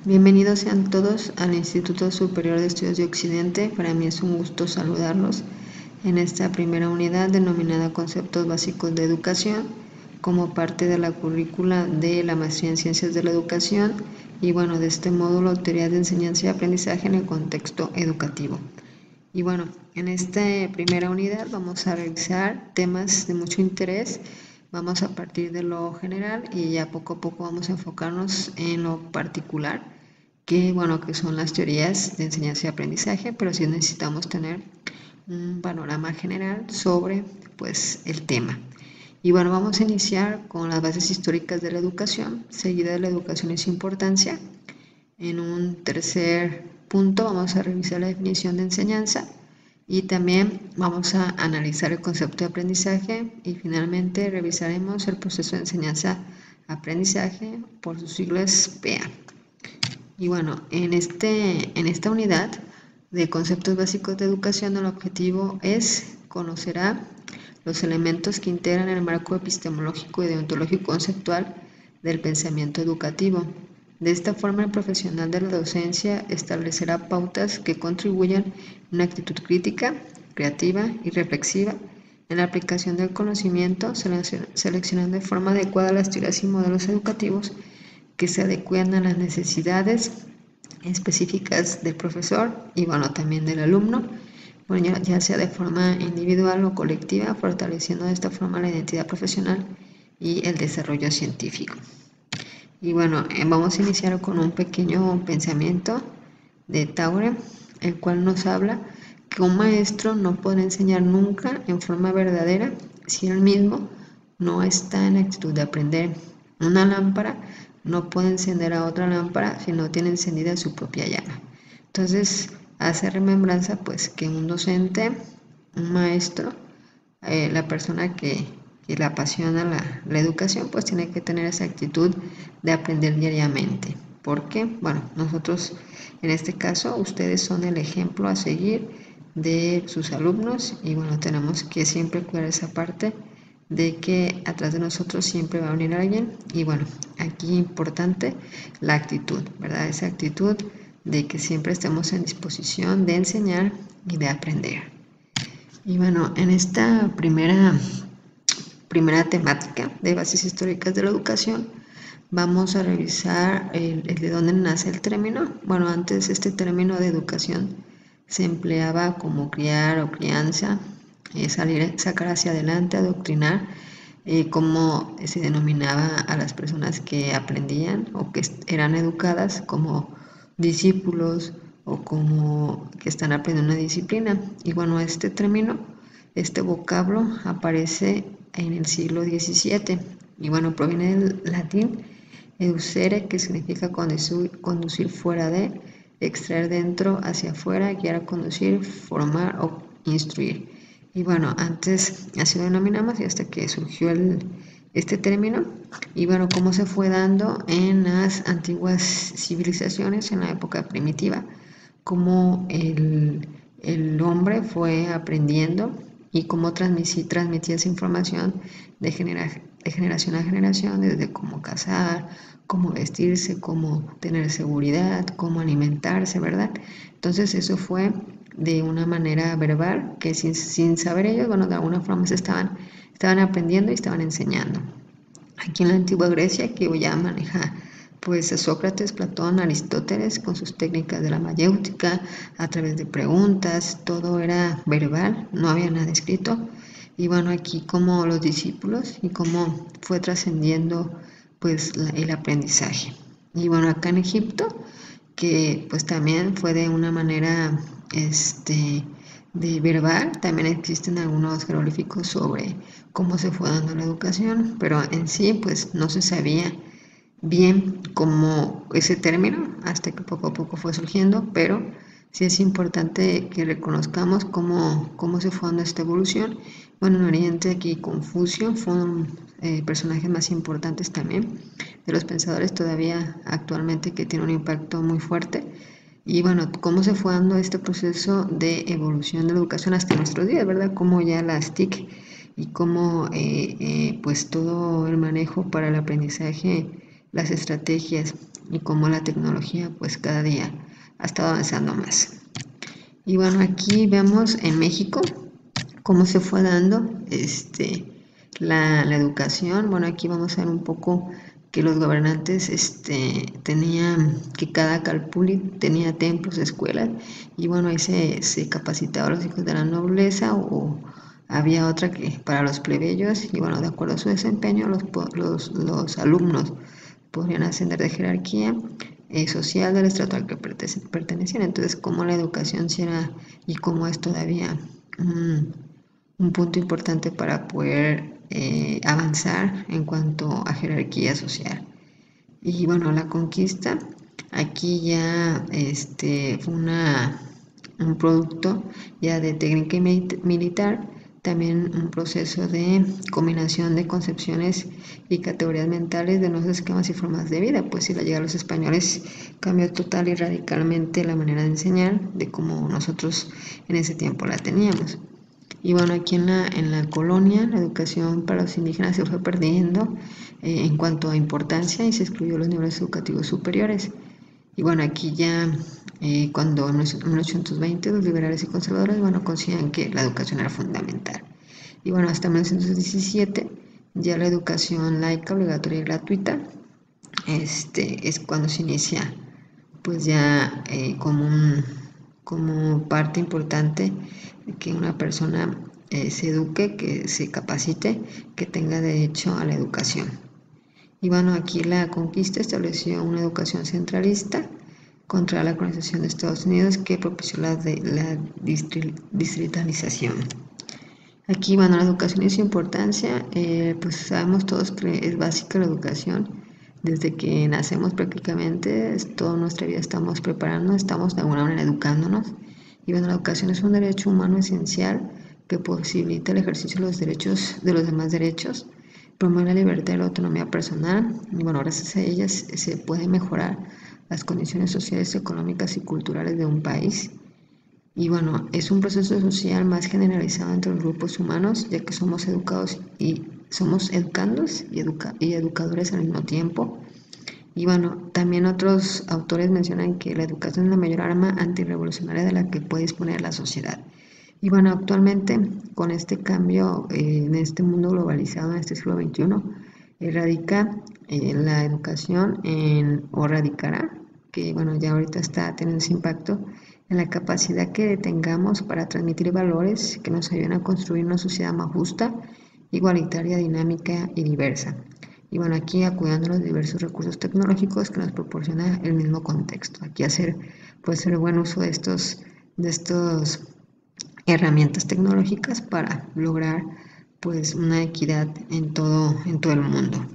Bienvenidos sean todos al Instituto Superior de Estudios de Occidente. Para mí es un gusto saludarlos en esta primera unidad denominada Conceptos Básicos de Educación, como parte de la currícula de la Maestría en Ciencias de la Educación y de este módulo Teoría de Enseñanza y Aprendizaje en el contexto educativo. Y en esta primera unidad vamos a revisar temas de mucho interés. Vamos a partir de lo general y ya poco a poco vamos a enfocarnos en lo particular, que son las teorías de enseñanza y aprendizaje, pero sí necesitamos tener un panorama general sobre el tema. Y vamos a iniciar con las bases históricas de la educación, seguida de la educación y su importancia. En un tercer punto vamos a revisar la definición de enseñanza y también vamos a analizar el concepto de aprendizaje y finalmente revisaremos el proceso de enseñanza-aprendizaje, por sus siglas PEA. Y en esta unidad de conceptos básicos de educación, el objetivo es conocer los elementos que integran el marco epistemológico y deontológico conceptual del pensamiento educativo. De esta forma, el profesional de la docencia establecerá pautas que contribuyan a una actitud crítica, creativa y reflexiva en la aplicación del conocimiento, seleccionando de forma adecuada las teorías y modelos educativos que se adecúen a las necesidades específicas del profesor y también del alumno, ya sea de forma individual o colectiva, fortaleciendo de esta forma la identidad profesional y el desarrollo científico. Y vamos a iniciar con un pequeño pensamiento de Taure, el cual nos habla que un maestro no puede enseñar nunca en forma verdadera si él mismo no está en la actitud de aprender. Una lámpara no puede encender a otra lámpara si no tiene encendida su propia llama. Entonces, hace remembranza que un docente, un maestro, la persona que le apasiona la educación, tiene que tener esa actitud de aprender diariamente. ¿Por qué? Nosotros, en este caso, ustedes son el ejemplo a seguir de sus alumnos y tenemos que siempre cuidar esa parte de que atrás de nosotros siempre va a venir alguien y aquí importante la actitud, ¿verdad? Esa actitud de que siempre estemos en disposición de enseñar y de aprender. Y en esta primera temática de bases históricas de la educación, vamos a revisar de dónde nace el término. Antes este término de educación se empleaba como criar o crianza, sacar hacia adelante, adoctrinar, como se denominaba a las personas que aprendían o que eran educadas como discípulos o como que están aprendiendo una disciplina. Y este término, este vocablo aparece en el siglo XVII y proviene del latín educere, que significa conducir fuera de, extraer dentro hacia afuera, guiar a conducir, formar o instruir. Y antes así lo denominamos y hasta que surgió este término y cómo se fue dando en las antiguas civilizaciones, en la época primitiva, cómo el hombre fue aprendiendo y cómo transmitía esa información de generación a generación, desde cómo cazar, cómo vestirse, cómo tener seguridad, cómo alimentarse, ¿verdad? Entonces eso fue de una manera verbal que sin saber ellos, de alguna forma se estaban aprendiendo y estaban enseñando. Aquí en la antigua Grecia, que ya maneja Sócrates, Platón, Aristóteles, con sus técnicas de la mayéutica, a través de preguntas, todo era verbal, no había nada escrito. Y aquí como los discípulos y cómo fue trascendiendo el aprendizaje. Y acá en Egipto, que también fue de una manera de verbal, también existen algunos jeroglíficos sobre cómo se fue dando la educación, pero en sí no se sabía bien como ese término hasta que poco a poco fue surgiendo, pero sí es importante que reconozcamos cómo se fue dando esta evolución. En Oriente aquí Confucio fue un personaje más importantes también de los pensadores todavía actualmente, que tiene un impacto muy fuerte. Y cómo se fue dando este proceso de evolución de la educación hasta nuestros días, ¿verdad? Como ya las TIC y cómo todo el manejo para el aprendizaje, las estrategias y cómo la tecnología pues cada día ha estado avanzando más. Y bueno, aquí vemos en México cómo se fue dando la educación. Bueno, aquí vamos a ver un poco que los gobernantes tenían que cada calpulli tenía templos, escuelas, y bueno, ahí se capacitaba a los hijos de la nobleza, o había otra que para los plebeyos, y bueno, de acuerdo a su desempeño, los alumnos podrían ascender de jerarquía social del estrato al que pertenecían. Entonces, como la educación sí era, y como es todavía un punto importante para poder avanzar en cuanto a jerarquía social. Y bueno, la conquista, aquí ya fue un producto ya de técnica militar, también un proceso de combinación de concepciones y categorías mentales de nuevos esquemas y formas de vida, pues si la llegada de los españoles cambió total y radicalmente la manera de enseñar de cómo nosotros en ese tiempo la teníamos. Y bueno, aquí en la colonia la educación para los indígenas se fue perdiendo en cuanto a importancia, y se excluyó los niveles educativos superiores. Y bueno, aquí ya cuando en 1820 los liberales y conservadores, bueno, consideran que la educación era fundamental. Y bueno, hasta 1917 ya la educación laica, obligatoria y gratuita, es cuando se inicia pues ya como parte importante que una persona se eduque, que se capacite, que tenga derecho a la educación. Y bueno, aquí la conquista estableció una educación centralista contra la colonización de Estados Unidos, que propició la distritalización. Aquí, bueno, la educación y su importancia, pues sabemos todos que es básica la educación. Desde que nacemos prácticamente, toda nuestra vida estamos preparándonos, estamos de alguna manera educándonos. Y bueno, la educación es un derecho humano esencial que posibilita el ejercicio de los derechos, de los demás derechos, promueve la libertad y la autonomía personal, y bueno, gracias a ellas se puede mejorar las condiciones sociales, económicas y culturales de un país. Y bueno, es un proceso social más generalizado entre los grupos humanos, ya que somos educados y somos educandos y educadores al mismo tiempo. Y bueno, también otros autores mencionan que la educación es la mayor arma antirrevolucionaria de la que puede disponer la sociedad. Y bueno, actualmente con este cambio en este mundo globalizado, en este siglo XXI, radica la educación o radicará, que bueno, ya ahorita está teniendo ese impacto en la capacidad que tengamos para transmitir valores que nos ayuden a construir una sociedad más justa, igualitaria, dinámica y diversa. Y bueno, aquí acudiendo a los diversos recursos tecnológicos que nos proporciona el mismo contexto. Aquí puede ser buen uso de estos herramientas tecnológicas para lograr pues una equidad en todo el mundo.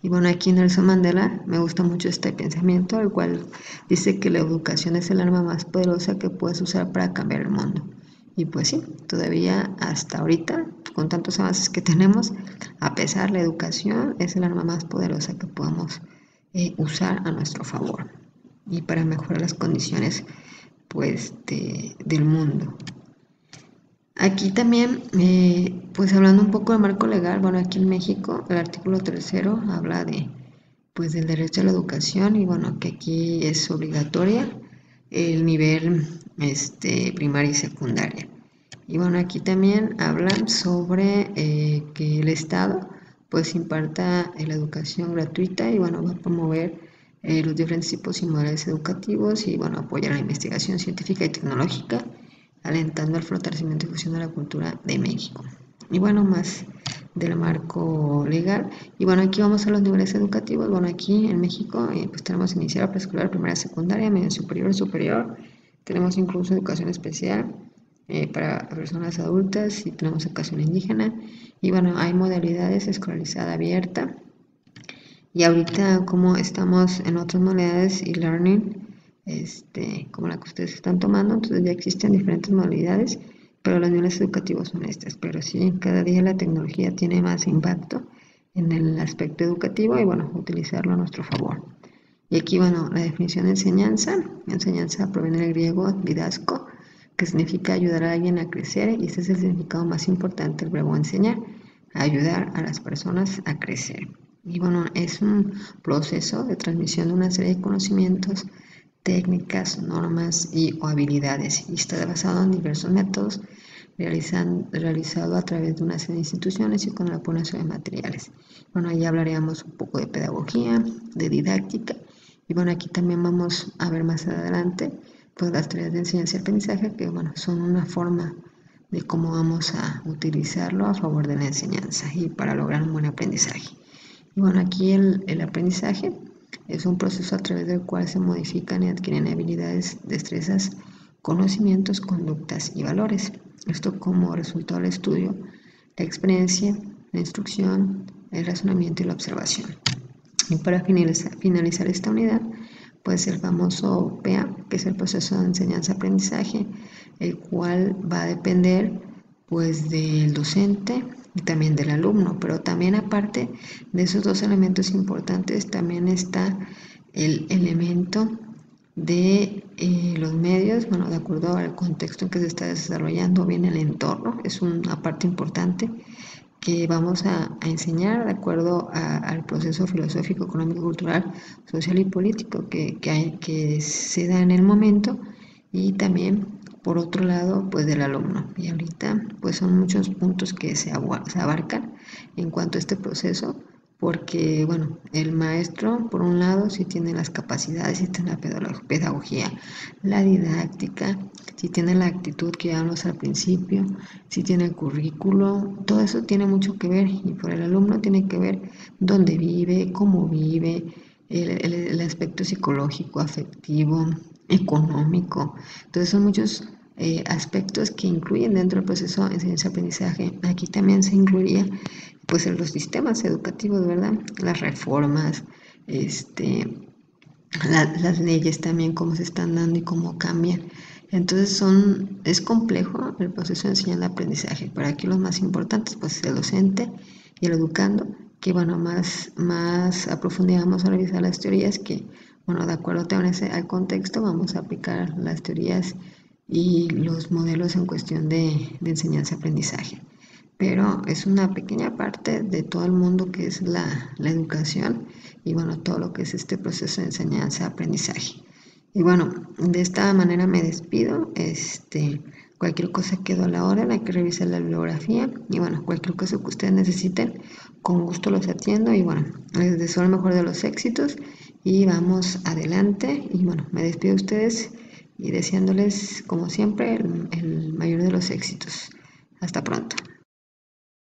Y bueno, aquí Nelson Mandela me gusta mucho este pensamiento, el cual dice que la educación es el arma más poderosa que puedes usar para cambiar el mundo. Y pues sí, todavía hasta ahorita, con tantos avances que tenemos, a pesar la educación es el arma más poderosa que podemos usar a nuestro favor y para mejorar las condiciones pues del mundo. Aquí también, pues hablando un poco del marco legal, bueno, aquí en México el artículo 3º habla pues del derecho a la educación, y bueno, que aquí es obligatoria el nivel primaria y secundaria. Y bueno, aquí también hablan sobre que el Estado pues imparta la educación gratuita, y bueno, va a promover los diferentes tipos y modelos educativos, y bueno, apoyar la investigación científica y tecnológica, alentando el fortalecimiento y difusión de la cultura de México. Y bueno, más del marco legal. Y bueno, aquí vamos a los niveles educativos. Bueno, aquí en México pues tenemos inicial, preescolar, primaria, secundaria, media superior, superior. Tenemos incluso educación especial para personas adultas, y tenemos educación indígena. Y bueno, hay modalidades escolarizada abierta. Y ahorita, como estamos en otras modalidades e-learning, como la que ustedes están tomando, entonces ya existen diferentes modalidades, pero los niveles educativos son estas. Pero sí, cada día la tecnología tiene más impacto en el aspecto educativo, y bueno, utilizarlo a nuestro favor. Y aquí, bueno, la definición de enseñanza. Enseñanza proviene del griego didasco, que significa ayudar a alguien a crecer, y este es el significado más importante del verbo enseñar, ayudar a las personas a crecer. Y bueno, es un proceso de transmisión de una serie de conocimientos, técnicas, normas o habilidades, y está basado en diversos métodos realizado a través de una serie de instituciones y con el apoyo de materiales. Bueno, ahí hablaríamos un poco de pedagogía, de didáctica, y bueno, aquí también vamos a ver más adelante pues las teorías de enseñanza y aprendizaje, que bueno, son una forma de cómo vamos a utilizarlo a favor de la enseñanza y para lograr un buen aprendizaje. Y bueno, aquí el aprendizaje es un proceso a través del cual se modifican y adquieren habilidades, destrezas, conocimientos, conductas y valores. Esto como resultado del estudio, la experiencia, la instrucción, el razonamiento y la observación. Y para finalizar esta unidad, pues el famoso PEA, que es el proceso de enseñanza-aprendizaje, el cual va a depender pues del docente y también del alumno, pero también aparte de esos dos elementos importantes, también está el elemento de los medios, bueno, de acuerdo al contexto en que se está desarrollando bien el entorno, es una parte importante que vamos a enseñar de acuerdo al proceso filosófico, económico, cultural, social y político que se da en el momento, y también por otro lado pues del alumno. Y ahorita pues son muchos puntos que se abarcan en cuanto a este proceso, porque bueno, el maestro por un lado si tiene las capacidades, si tiene la pedagogía, la didáctica, si tiene la actitud que hablamos al principio, si tiene el currículo, todo eso tiene mucho que ver, y por el alumno tiene que ver dónde vive, cómo vive, el aspecto psicológico, afectivo, económico. Entonces son muchos aspectos que incluyen dentro del proceso de enseñanza-aprendizaje. Aquí también se incluiría pues en los sistemas educativos, ¿verdad? Las reformas, las leyes también, cómo se están dando y cómo cambian. Entonces es complejo el proceso de enseñanza-aprendizaje. Pero aquí los más importantes, pues el docente y el educando, que bueno, más a profundidad vamos a revisar las teorías que, bueno, de acuerdo también al contexto, vamos a aplicar las teorías y los modelos en cuestión de enseñanza-aprendizaje. Pero es una pequeña parte de todo el mundo que es la educación y bueno, todo lo que es este proceso de enseñanza-aprendizaje. Y bueno, de esta manera me despido. Cualquier cosa quedó a la orden, hay que revisar la bibliografía y bueno, cualquier cosa que ustedes necesiten, con gusto los atiendo y bueno, les deseo el mejor de los éxitos y vamos adelante. Y bueno, me despido de ustedes y deseándoles como siempre el mayor de los éxitos. Hasta pronto.